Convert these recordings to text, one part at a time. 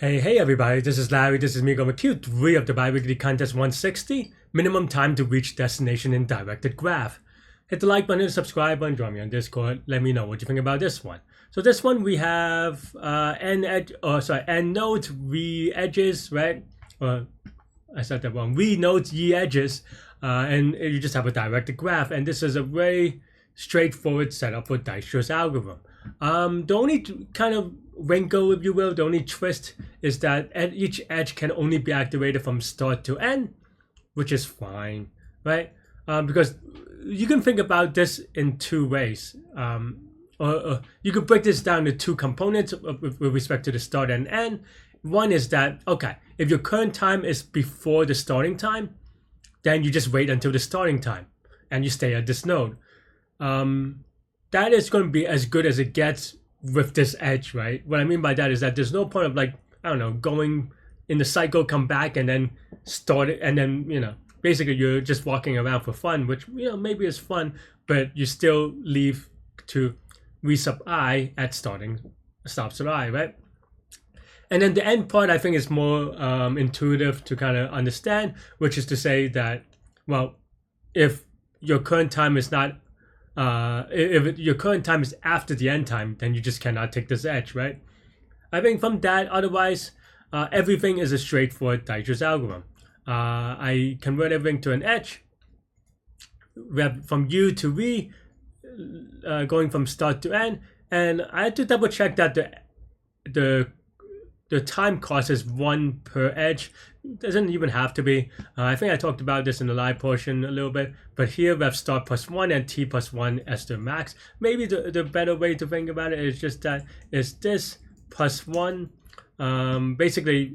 Hey everybody, this is Larry, this is me going Q3 of the bi-weekly contest 160, minimum time to reach destination in directed graph. Hit the like button, the subscribe button, join me on Discord, let me know what you think about this one. So this one we have n nodes, v edges, right? I said that wrong, v nodes, y edges, and you just have a directed graph, and this is a very straightforward setup for Dijkstra's algorithm. The only kind of wrinkle, if you will, the only twist is that each edge can only be activated from start to end, which is fine, right? Because you can think about this in two ways. Or you could break this down to two components with respect to the start and end. One is that, okay, if your current time is before the starting time, then you just wait until the starting time and you stay at this node. That is going to be as good as it gets with this edge, right? What I mean by that is that there's no point of, like, I don't know, going in the cycle, come back, and then start it, and then, basically you're just walking around for fun, which, maybe is fun, but you still leave to v sub I at stop sub I, right? And then the end part, I think, is more intuitive to kind of understand, which is to say that, well, if your current time is not if your current time is after the end time, then you just cannot take this edge, right? I think from that, otherwise, everything is a straightforward Dijkstra's algorithm. I convert everything to an edge. We have from U to V, going from start to end, and I had to double check that the time cost is 1 per edge. Doesn't even have to be. I think I talked about this in the live portion a little bit, but here we have start plus 1 and t plus 1 as the max. Maybe the better way to think about it is just that is this plus 1. Basically,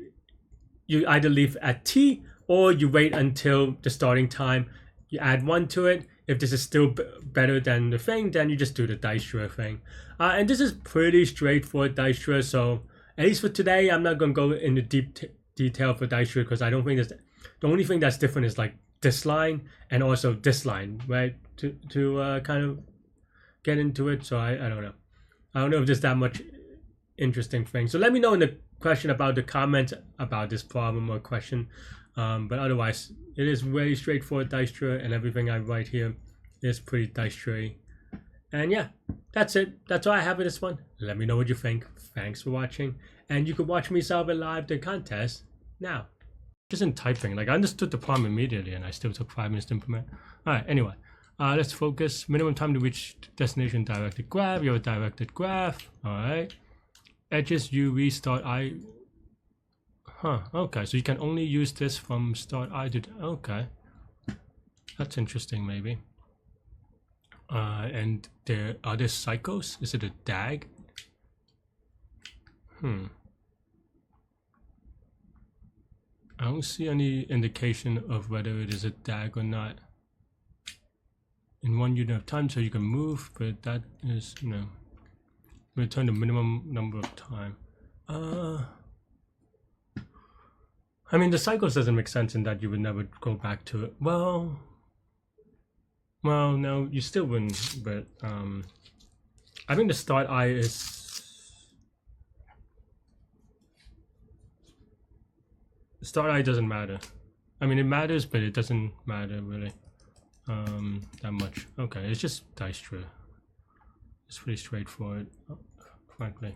you either leave at t or you wait until the starting time. You add 1 to it. If this is still better than the thing, then you just do the Dijkstra thing. And this is pretty straightforward Dijkstra, so at least for today, I'm not going to go into deep detail for Dijkstra because I don't think the only thing that's different is like this line and also this line, right? To kind of get into it. So I don't know. I don't know if there's that much interesting thing. So let me know in the question about the comments about this problem or question. But otherwise, it is very straightforward Dijkstra, and everything I write here is pretty Dijkstra-y. And yeah, that's it. That's all I have for this one. Let me know what you think. Thanks for watching. And you could watch me solve it live, the contest, now. Just in typing. Like, I understood the problem immediately, and I still took 5 minutes to implement. Alright, anyway. Let's focus. Minimum time to reach destination directed graph. You have a directed graph. Alright. Edges, U, V, start, I. Okay. So you can only use this from start I to... Okay. That's interesting, maybe. And there are there cycles? Is it a DAG? I don't see any indication of whether it is a DAG or not. In one unit of time, so you can move, but that is, return the minimum number of time. I mean, the cycles doesn't make sense in that you would never go back to it. Well, no, you still wouldn't, but I think the start I is... Start I doesn't matter. I mean, it matters, but it doesn't matter really that much. Okay, it's just Dijkstra. It's pretty straightforward, frankly.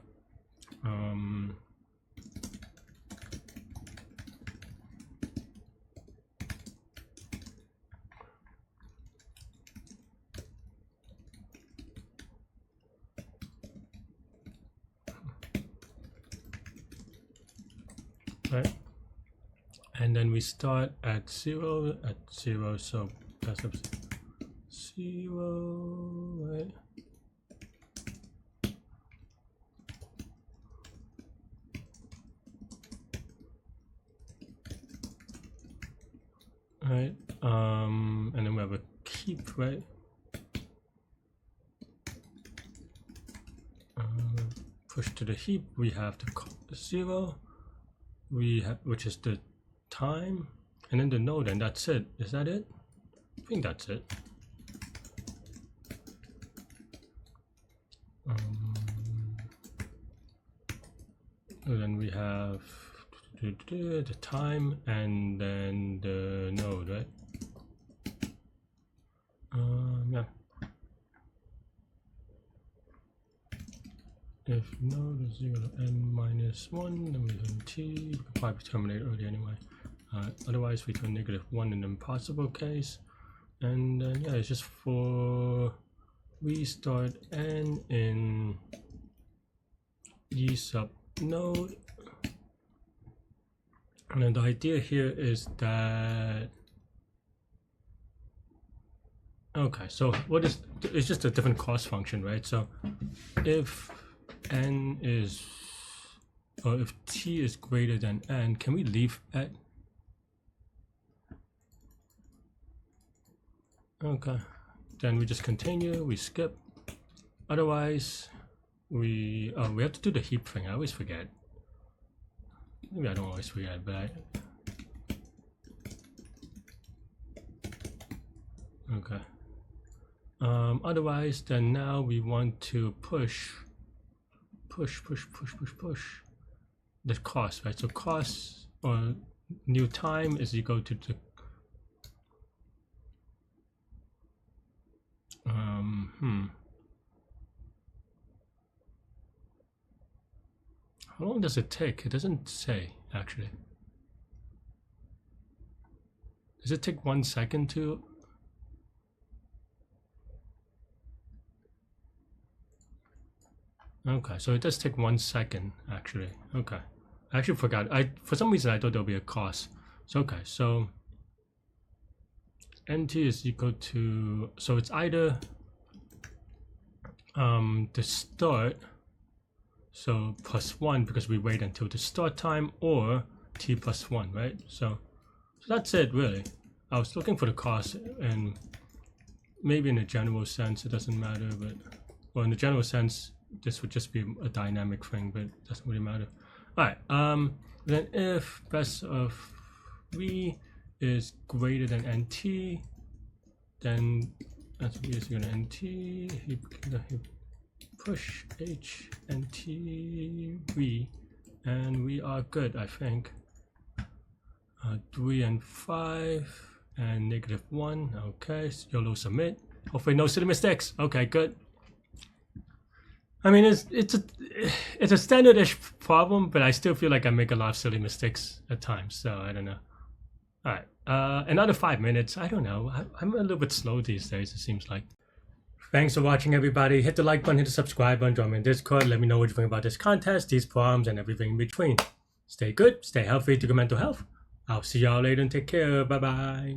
Right. And then we start at 0, so that's 0, right? Right, and then we have a keep, right? Push to the heap, we have the 0, we have, which is the time, and then the node, and that's it. Is that it? I think that's it. So then we have the time and then the node, right? Yeah. If node is equal to n-1, then we turn t. We can probably terminate early anyway. Otherwise, we turn -1 in the impossible case. And then yeah, it's just for we start n in e sub node. And then the idea here is that okay, so what is it's just a different cost function, right? So if n is or if t is greater than n, can we leave at? Okay, then we just continue, we skip. Otherwise, we have to do the heap thing. I always forget. Maybe I don't always forget, but okay. Otherwise, then now we want to push the cost, right? So cost or new time is equal to the How long does it take? It doesn't say, actually. Does it take 1 second to? Okay, so it does take 1 second, actually. Okay, I actually forgot. For some reason I thought there'll be a cost. So okay, so nt is equal to, so it's either the start, so +1 because we wait until the start time, or t +1, right? So that's it really. I was looking for the cost, and maybe in a general sense it doesn't matter, but well, in the general sense this would just be a dynamic thing, but it doesn't really matter. All right, then if best of v is greater than nt, then that's v is equal to nt, push h nt v, and we are good, I think. 3 and 5 and -1. Okay, YOLO submit. Hopefully no silly mistakes. Okay, good. I mean, it's a standard-ish problem, but I still feel like I make a lot of silly mistakes at times, so I don't know. All right, another 5 minutes. I don't know. I'm a little bit slow these days, it seems like. Thanks for watching, everybody. Hit the like button, hit the subscribe button, join me in Discord. Let me know what you think about this contest, these problems, and everything in between. Stay good, stay healthy, to good mental health. I'll see y'all later and take care. Bye-bye.